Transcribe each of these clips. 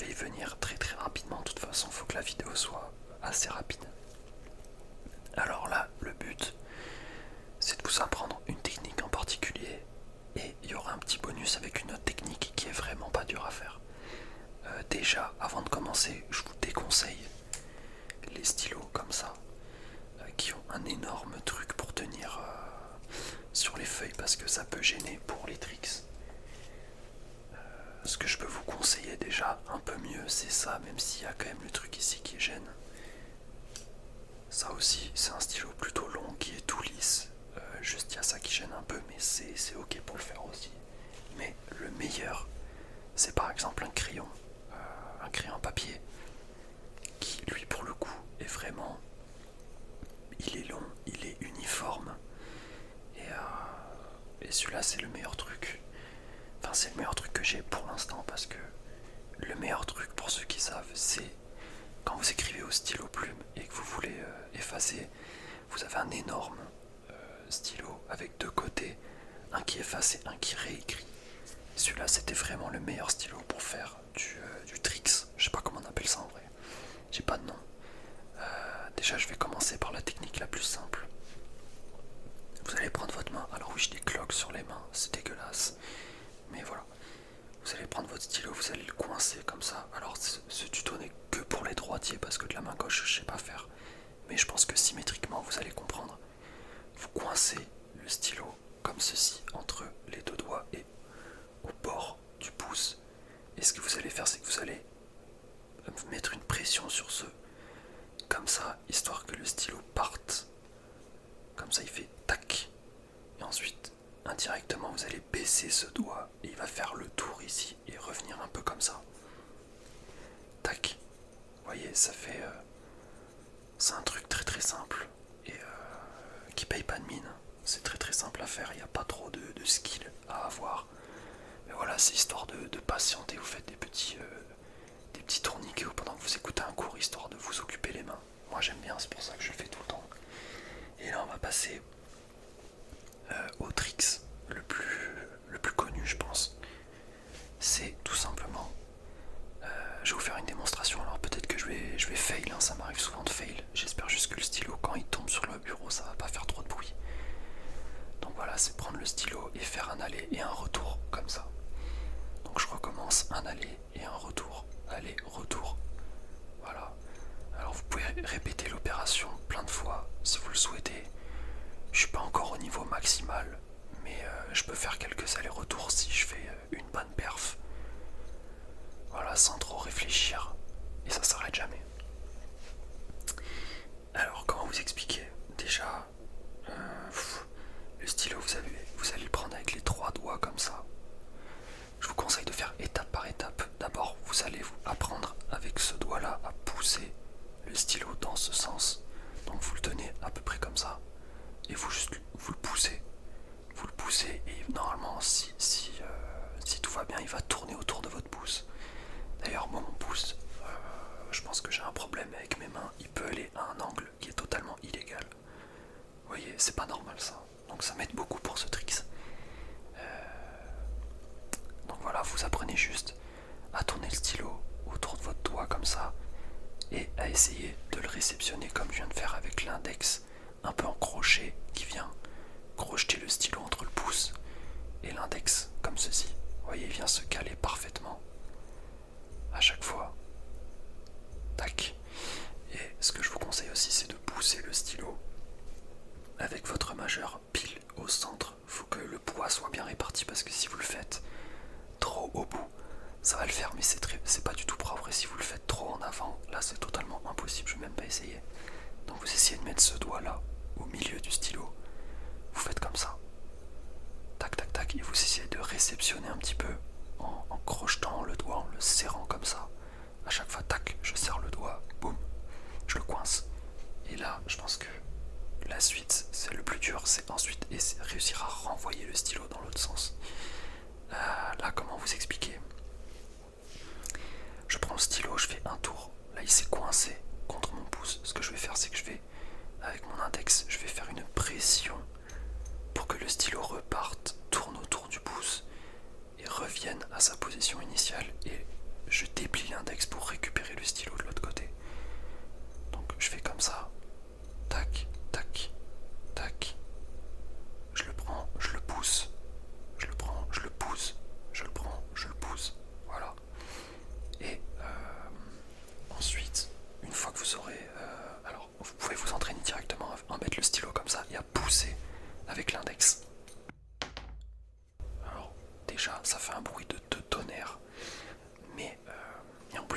vais y venir très très rapidement. De toute façon, il faut que la vidéo soit assez rapide. Alors là, le but, c'est de vous apprendre une technique en particulier. Et il y aura un petit bonus avec une autre technique qui est vraiment pas dure à faire. Déjà, avant de commencer, je vous déconseille les stylos comme ça, qui ont un énorme truc pour tenir sur les feuilles parce que ça peut gêner pour les tricks. Ce que je peux vous conseiller déjà un peu mieux, c'est ça, même s'il y a quand même le truc ici qui gêne. Ça aussi, c'est un stylo plutôt long qui est tout lisse. Juste il y a ça qui gêne un peu, mais c'est ok pour le faire aussi. Mais le meilleur, c'est par exemple un crayon papier, qui lui pour le coup est vraiment, il est long, il est uniforme, et celui-là c'est le meilleur truc. Enfin c'est le meilleur truc que j'ai pour l'instant, parce que le meilleur truc pour ceux qui savent, c'est quand vous écrivez au stylo plume et que vous voulez effacer, vous avez un énorme stylo avec deux côtés, un qui efface et un qui réécrit. Celui-là c'était vraiment le meilleur stylo pour faire du tricks, je sais pas comment on appelle ça en vrai, j'ai pas de nom. Déjà je vais commencer par la technique la plus simple. Vous allez prendre votre main, alors oui j'ai des cloques sur les mains, c'est dégueulasse, mais voilà. Vous allez prendre votre stylo, vous allez le coincer comme ça. Alors ce tuto n'est que pour les droitiers parce que de la main gauche je sais pas faire, mais je pense que symétriquement vous allez comprendre. Vous coincez le stylo comme ceci entre les deux doigts et au bord du pouce, et ce que vous allez faire c'est que vous allez mettre une pression sur ce, comme ça, histoire que le stylo parte. Comme ça il fait tac, et ensuite indirectement vous allez baisser ce doigt et il va faire le tour ici et revenir un peu comme ça. Tac. Vous voyez, ça fait c'est un truc très très simple et qui paye pas de mine. C'est très très simple à faire, il n'y a pas trop de skill à avoir. Mais voilà, c'est histoire de patienter, vous faites des petits tourniquets pendant que vous écoutez un cours, histoire de vous occuper les mains. Moi j'aime bien, c'est pour ça que je le fais tout le temps. Et là on va passer au tricks le plus connu je pense. C'est tout simplement, je vais vous faire une démonstration, alors peut-être que je vais fail, hein, ça m'arrive souvent de fail. J'espère juste que le stylo quand il tombe sur le bureau ça va pas faire trop de bruit. Donc voilà, c'est prendre le stylo et faire un aller et un retour comme ça. Donc je recommence, un aller et un retour, aller, retour. Voilà. Alors vous pouvez répéter l'opération plein de fois si vous le souhaitez. Je suis pas encore au niveau maximal, mais je peux faire quelques allers-retours si je fais une bonne perf. Voilà, sans trop réfléchir, et ça s'arrête jamais. Alors comment vous expliquer? Déjà, le stylo vous allez le prendre avec les trois doigts comme ça. Je vous conseille de faire étape par étape. D'abord vous allez vous apprendre avec ce doigt là à pousser le stylo dans ce sens. Donc vous le tenez à peu près comme ça et vous le poussez. Vous le poussez et normalement si tout va bien il va tourner autour de votre pouce. D'ailleurs moi mon pouce, je pense que j'ai un problème avec mes mains, il peut aller à un angle qui est totalement illégal. Vous voyez, c'est pas normal ça. Donc ça m'aide beaucoup pour ce tricks. Donc voilà, vous apprenez juste à tourner le stylo autour de votre doigt comme ça et à essayer de le réceptionner comme je viens de faire avec l'index un peu en crochet qui vient crocheter le stylo entre le pouce et l'index comme ceci. Vous voyez, il vient se caler parfaitement à chaque fois. Tac. Et ce que je vous conseille aussi c'est de pousser le stylo avec votre majeur pile au centre. Il faut que le poids soit bien réparti parce que si vous le faites trop au bout, ça va le faire mais c'est pas du tout propre, et si vous le faites trop en avant, là c'est totalement impossible, je vais même pas essayer. Donc vous essayez de mettre ce doigt là au milieu du stylo, vous faites comme ça, tac tac tac, et vous essayez de réceptionner un petit peu en crochetant le doigt, en le serrant comme ça. À chaque fois, tac, je serre le doigt, boum, je le coince. Et là, je pense que la suite, c'est le plus dur, c'est ensuite réussir à renvoyer le stylo dans l'autre sens. Là, comment vous expliquer? Je prends le stylo, je fais un tour. Là, il s'est coincé contre mon pouce. Ce que je vais faire, c'est que je vais, avec mon index, je vais faire une pression pour que le stylo reparte, tourne autour du pouce et revienne à sa position initiale. Et je déplie l'index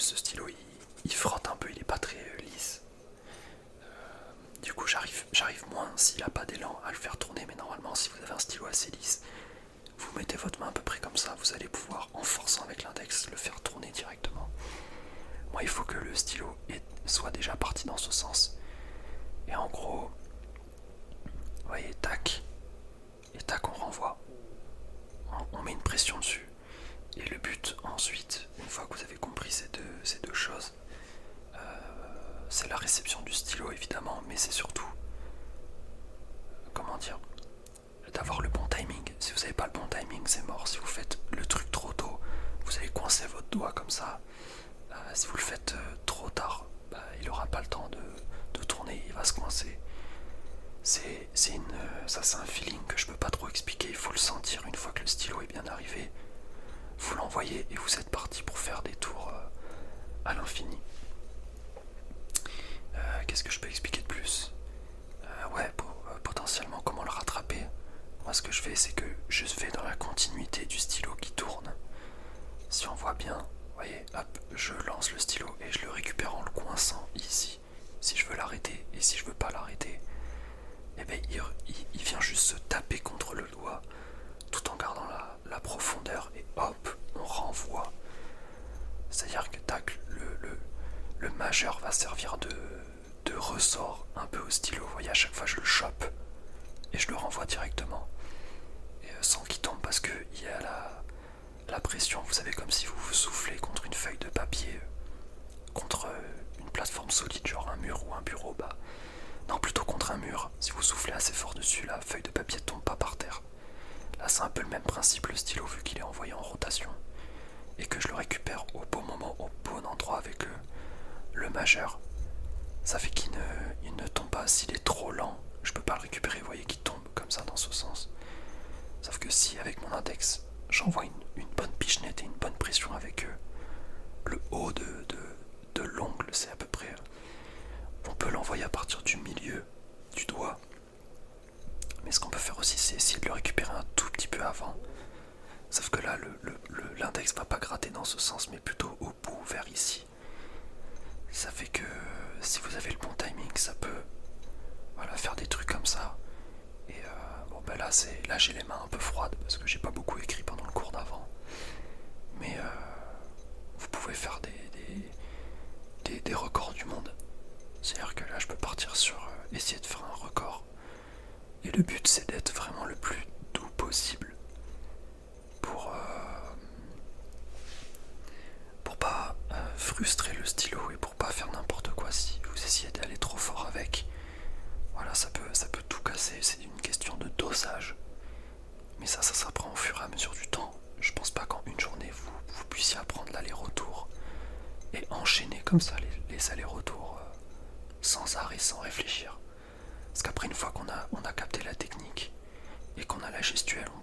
plus ce stylo il frotte un peu, il est pas très lisse. Du coup j'arrive moins s'il a pas d'élan à le faire tourner, mais normalement si vous avez un stylo assez lisse, vous mettez votre main à peu près comme ça, vous allez pouvoir en forçant avec l'index le faire tourner directement. Moi il faut que le stylo soit déjà parti dans ce sens. Et en gros, vous voyez, tac, et tac on renvoie. On met une pression dessus. Et le but ensuite, une fois que vous avez compris ces deux choses, c'est la réception du stylo évidemment, mais c'est surtout, comment dire, d'avoir le bon timing. Si vous n'avez pas le bon timing, c'est mort. Si vous faites le truc trop tôt, vous allez coincer votre doigt comme ça. Si vous le faites trop tard, il n'aura pas le temps de tourner, il va se coincer. Ça c'est un feeling que je peux pas trop expliquer, il faut le sentir une fois que le stylo est bien arrivé. Vous l'envoyez et vous êtes parti pour faire des tours à l'infini. Qu'est-ce que je peux expliquer de plus? Potentiellement comment le rattraper. Moi ce que je fais c'est que je vais dans la continuité du stylo qui tourne. Si on voit bien, vous voyez, hop, je lance le stylo et je le récupère en le coinçant ici. Si je veux l'arrêter et si je veux pas l'arrêter, eh ben, il vient juste se taper contre le doigt tout en gardant la profondeur et hop, on renvoie. C'est-à-dire que tac, le majeur va servir de ressort un peu au stylo. Vous voyez, à chaque fois je le chope et je le renvoie directement. Et sans qu'il tombe parce qu'il y a la pression, vous savez, comme si vous vous soufflez contre une feuille de papier, contre une plateforme solide, genre un mur ou un bureau, non, plutôt contre un mur. Si vous soufflez assez fort dessus, la feuille de papier ne tombe pas par terre. Là c'est un peu le même principe, le stylo, vu qu'il est envoyé en rotation et que je le récupère au bon moment, au bon endroit avec le majeur. Ça fait qu'il ne tombe pas. S'il est trop lent, je peux pas le récupérer, vous voyez qu'il tombe comme ça dans ce sens. Sauf que si avec mon index j'envoie une bonne pichenette et une bonne pression avec le haut de l'ongle, c'est à peu près, on peut l'envoyer à partir du milieu du doigt. Mais ce qu'on peut faire aussi, c'est essayer de le récupérer un tout petit peu avant. Sauf que là l'index va pas gratter dans ce sens, mais plutôt au bout, vers ici. Ça fait que si vous avez le bon timing, ça peut faire des trucs comme ça. Et là j'ai les mains un peu froides parce que j'ai pas beaucoup écrit pendant le cours d'avant. Mais vous pouvez faire des records du monde. C'est-à-dire que là je peux partir sur essayer de faire un record. Et le but c'est d'être vraiment le plus doux possible pour pas frustrer le stylo et pour pas faire n'importe quoi. Si vous essayez d'aller trop fort avec, voilà, ça peut tout casser. C'est une question de dosage, mais ça s'apprend au fur et à mesure du temps. Je pense pas qu'en une journée vous puissiez apprendre l'aller-retour et enchaîner comme ça les allers-retours sans arrêt, sans réfléchir. Parce qu'après, une fois qu'on a capté la technique et qu'on a la gestuelle, on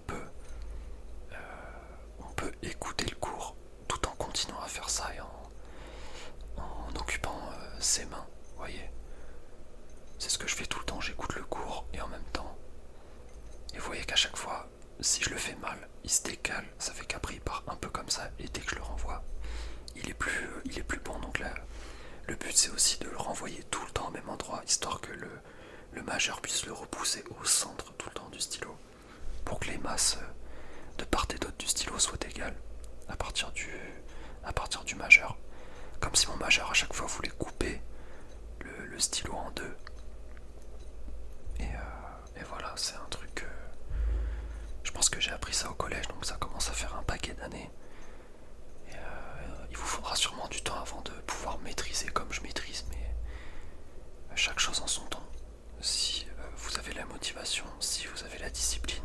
peut écouter le cours tout en continuant à faire ça et en occupant ses mains, vous voyez. C'est ce que je fais tout le temps, j'écoute le cours et en même temps. Et vous voyez qu'à chaque fois, si je le fais mal, il se décale, ça fait qu'après il part un peu comme ça et dès que je le renvoie, il est plus bon. Donc là, le but c'est aussi de le renvoyer tout le temps au même endroit, histoire que le majeur puisse le repousser au centre tout le temps du stylo, pour que les masses de part et d'autre du stylo soient égales à partir du majeur. Comme si mon majeur à chaque fois voulait couper le stylo en deux. Et voilà, c'est un truc. Je pense que j'ai appris ça au collège, donc ça commence à faire un paquet d'années. Et il vous faudra sûrement du temps avant de pouvoir maîtriser comme je maîtrise, mais chaque chose en son temps. Si vous avez la motivation, si vous avez la discipline,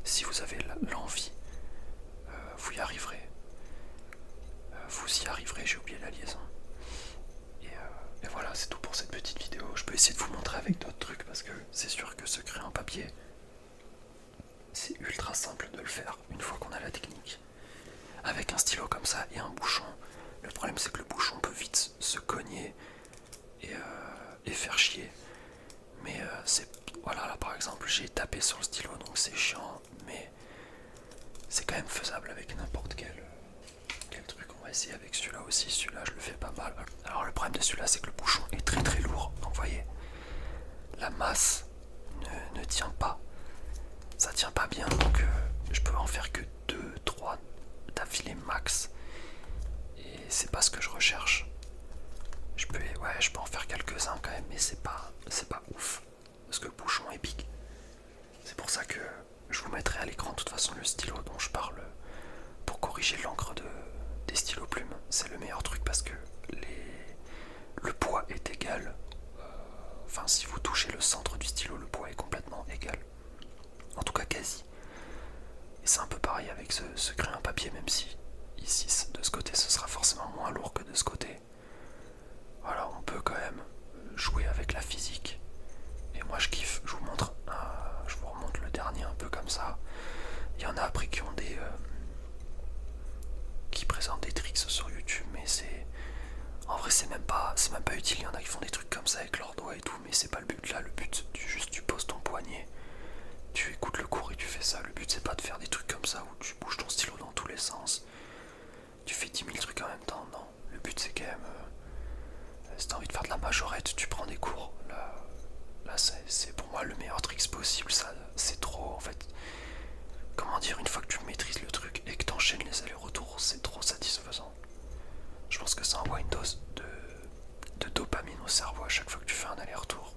si vous avez l'envie, vous y arriverez. Vous y arriverez, j'ai oublié la liaison. Et voilà, c'est tout pour cette petite vidéo. Je peux essayer de vous montrer avec d'autres trucs parce que c'est sûr que se créer un papier, c'est ultra simple de le faire une fois qu'on a la technique. Avec un stylo comme ça et un bouchon, le problème c'est que le bouchon peut vite se cogner et faire chier. Mais voilà, là par exemple j'ai tapé sur le stylo donc c'est chiant, mais c'est quand même faisable avec n'importe quel truc. On va essayer avec celui-là aussi. Celui-là je le de celui-là, c'est que le bouchon est très très lourd. Donc vous voyez, la masse ne tient pas. Ça tient pas bien, donc je peux en faire que 2, 3 d'affilée max. Et c'est pas ce que je recherche. Je peux en faire quelques-uns quand même, mais c'est pas ouf. Parce que le bouchon est big. C'est pour ça que je vous mettrai à l'écran de toute façon le stylo dont je parle pour corriger l'encre des stylos plumes. C'est le meilleur truc parce que le poids est égal. Enfin, si vous touchez le centre du stylo, le poids est complètement égal. En tout cas, quasi. Et c'est un peu pareil avec ce crayon à papier, même si ici, de ce côté, ce sera forcément moins lourd que de ce côté. Voilà, on peut quand même jouer avec la physique. Et moi, je kiffe. Je vous remonte le dernier un peu comme ça. Il y en a après qui ont qui présentent des tricks sur YouTube, mais en vrai, c'est même pas utile. Il y en a qui font des trucs comme ça avec leurs doigts et tout, mais c'est pas le but là. Le but, tu poses ton poignet, tu écoutes le cours et tu fais ça. Le but, c'est pas de faire des trucs comme ça où tu bouges ton stylo dans tous les sens. Tu fais 10 000 trucs en même temps. Non, le but, c'est quand même si t'as envie de faire de la majorette, tu prends des cours. Là c'est pour moi le meilleur trick possible. Ça, c'est trop en fait. Comment dire, une fois que tu maîtrises le truc et que t'enchaînes les allers-retours, c'est trop satisfaisant. Je pense que ça envoie une dose de dopamine au cerveau à chaque fois que tu fais un aller-retour.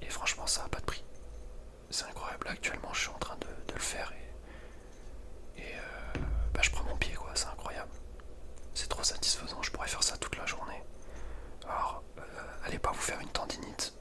Et franchement, ça a pas de prix. C'est incroyable. Actuellement, je suis en train de le faire et je prends mon pied, quoi. C'est incroyable. C'est trop satisfaisant. Je pourrais faire ça toute la journée. Alors, allez pas vous faire une tendinite.